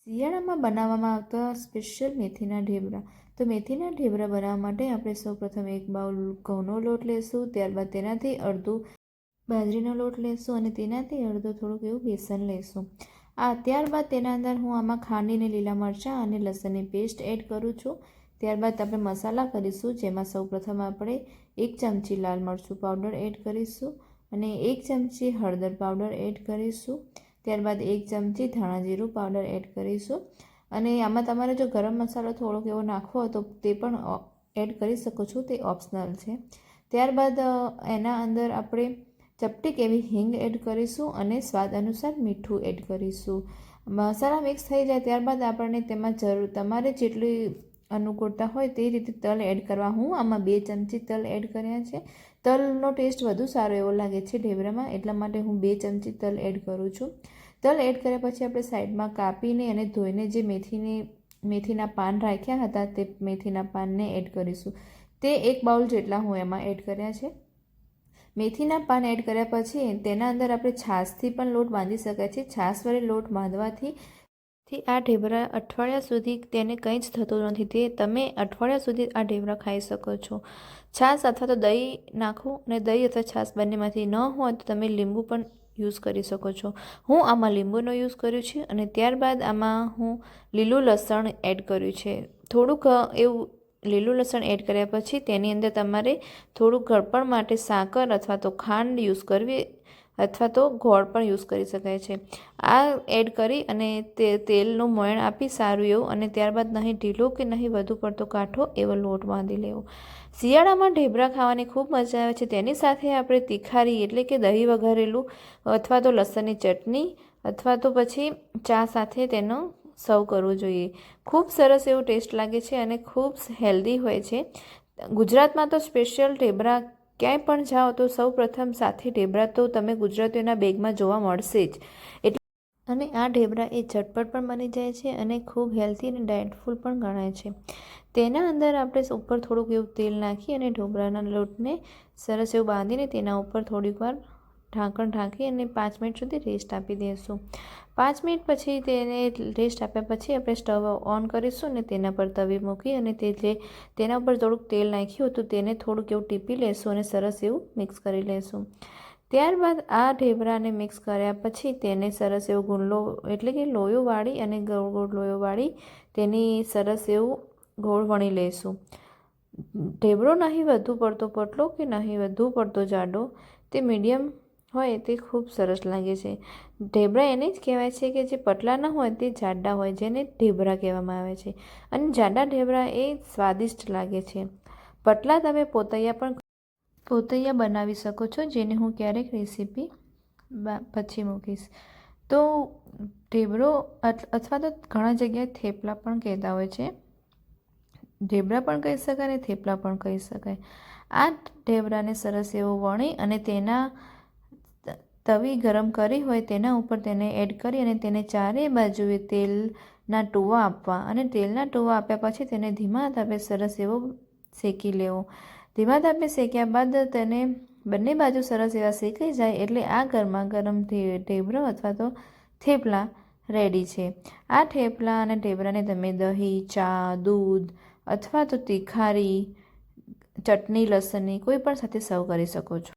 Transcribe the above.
શિયાળામાં બનાવવામાં આવતા સ્પેશિયલ મેથીના ઢેબરા. તો મેથીના ઢેબરા બનાવવા માટે આપણે સૌપ્રથમ એક બાઉલ ઘઉંનો લોટ લેશું, ત્યારબાદ તેનાથી અડધું બાજરીનો લોટ લેશું અને તેનાથી અડધું થોડુંક એવું બેસન લેશું. ત્યારબાદ તેના અંદર હું આમાં ખાંડીને લીલા મરચાં અને લસણની પેસ્ટ એડ કરું છું. ત્યારબાદ આપણે મસાલા કરીશું, જેમાં સૌપ્રથમ આપણે 1 ચમચી લાલ મરચું પાવડર એડ કરીશું અને 1 ચમચી હળદર પાવડર એડ કરીશું. ત્યારબાદ 1 ચમચી ધાણા જીરું પાવડર એડ કરીશું અને આમાં તમારે જો ગરમ મસાલો થોડોક એવો નાખવો હોય તો તે પણ એડ કરી શકો છો, તે ઓપ્શનલ છે. ત્યારબાદ એના અંદર આપણે ચપટીક એવી હિંગ એડ કરીશું અને સ્વાદ અનુસાર મીઠું એડ કરીશું. મસાલા મિક્સ થઈ જાય ત્યારબાદ આપણને તેમાં તમારે જેટલી અનુકૂળતા હોય તે રીતે તલ એડ કરવા. હું આમાં 2 ચમચી તલ એડ કર્યા છે. તલનો ટેસ્ટ વધુ સારો એવો લાગે છે ઢેબરામાં, એટલા માટે હું 2 ચમચી તલ એડ કરું છું. તલ એડ કર્યા પછી આપણે સાઈડમાં કાપીને અને ધોઈને જે મેથીના પાન રાખ્યા હતા તે મેથીના પાનને એડ કરીશું. તે 1 બાઉલ જેટલા હું એમાં એડ કર્યા છે. મેથીના પાન એડ કર્યા પછી તેના અંદર આપણે છાશથી પણ લોટ બાંધી શકાય છે. છાશ વડે લોટ બાંધવાથી આ ઢેબરા અઠવાડિયા સુધી તેને કંઈ જ થતું નથી. તે તમે અઠવાડિયા સુધી આ ઢેબરા ખાઈ શકો છો. છાશ અથવા તો દહીં નાખો અને દહીં અથવા છાશ બંનેમાંથી ન હોય તો તમે લીંબુ પણ યુઝ કરી શકો છો. હું આમાં લીંબુનો યુઝ કર્યું છે અને ત્યારબાદ આમાં હું લીલું લસણ એડ કર્યું છે. થોડુંક એવું લીલું લસણ એડ કર્યા પછી તેની અંદર તમારે થોડુંક ગળપણ માટે સાકર અથવા તો ખાંડ યુઝ કરવી અથવા તો ગોળ પણ યુઝ કરી શકાય છે. આ એડ કરી અને તેલનું મોયણ આપી સારું એવું અને ત્યારબાદ નહીં ઢીલો કે નહીં વધુ પડતો કાઠો એવો લોટ બાંધી લેવો. શિયાળામાં ઢેબરા ખાવાની ખૂબ મજા આવે છે. તેની સાથે આપણે તીખારી એટલે કે દહીં વઘારેલું અથવા તો લસણની ચટણી અથવા તો પછી ચા સાથે તેનો સર્વ કરવું જોઈએ. ખૂબ સરસ એવું ટેસ્ટ લાગે છે અને ખૂબ હેલ્ધી હોય છે. ગુજરાતમાં તો સ્પેશિયલ ઢેબરા ક્યાંય પણ જાઓ તો સૌ પ્રથમ સાથે ઢેબરા તો તમે ગુજરાતીઓના બેગમાં જોવા મળશે જ. અને આ ઢેબરા એ ઝટપટ પણ બની જાય છે અને ખૂબ હેલ્ધી અને ડાયટફુલ પણ ગણાય છે. તેના અંદર આપણે ઉપર થોડુંક એવું તેલ નાખી અને ઢોકળાના લોટને સરસ એવું બાંધીને તેના ઉપર થોડીક વાર ઢાંકણ ઢાંકી અને 5 મિનિટ સુધી રેસ્ટ આપી દઈશું. 5 મિનિટ પછી તેને રેસ્ટ આપ્યા પછી આપણે સ્ટવ ઓન કરીશું અને તેના પર તવી મૂકી અને તેના ઉપર થોડુંક તેલ નાખ્યું હતું તેને થોડુંક એવું ટીપી લેશું અને સરસ એવું મિક્સ કરી લેશું. ત્યારબાદ આ ઢેબરાને મિક્સ કર્યા પછી તેને સરસ એવું ગુંડલો એટલે કે લોયો વાળી અને ગોળ ગોળ લોયો વાળી તેની સરસ એવું ગોળ વણી લઈશું. ઢેબરો નહીં વધુ પડતો પતલો કે નહીં વધુ પડતો જાડો, તે મીડિયમ હોય તે ખૂબ સરસ લાગે છે. ઢેબરા એને જ કહેવાય છે કે જે પતલા ન હોય તે જાડા હોય, જેને ઢેબરા કહેવામાં આવે છે અને જાડા ઢેબરા એ સ્વાદિષ્ટ લાગે છે. પતલા તમે પોતૈયા બનાવી શકો છો, જેને હું ક્યારેક રેસીપી પછી મૂકીશ. તો ઢેબરો અથવા તો ઘણા જગ્યાએ થેપલા પણ કહેતા હોય છે. ઢેબરા પણ કહી શકાય અને થેપલા પણ કહી શકાય. આ ઢેબરાને સરસ એવો વણી અને તેના તવી ગરમ કરી હોય તેના ઉપર તેને એડ કરી અને તેને ચારે બાજુએ તેલના ટોવા આપવા અને તેલના ટોવા આપ્યા પછી તેને ધીમા તાપે સરસ એવો શેકી લેવો. ધીમા તાપે શેક્યા બાદ તેને બંને બાજુ સરસ એવા શેકાઈ જાય એટલે આ ગરમા ગરમ ઢેબરો અથવા તો થેપલા રેડી છે. આ થેપલા અને ઢેબરાને તમે દહીં, ચા, દૂધ અથવા તો તીખારી, ચટણી લસણની કોઈ પણ સાથે સર્વ કરી શકો છો.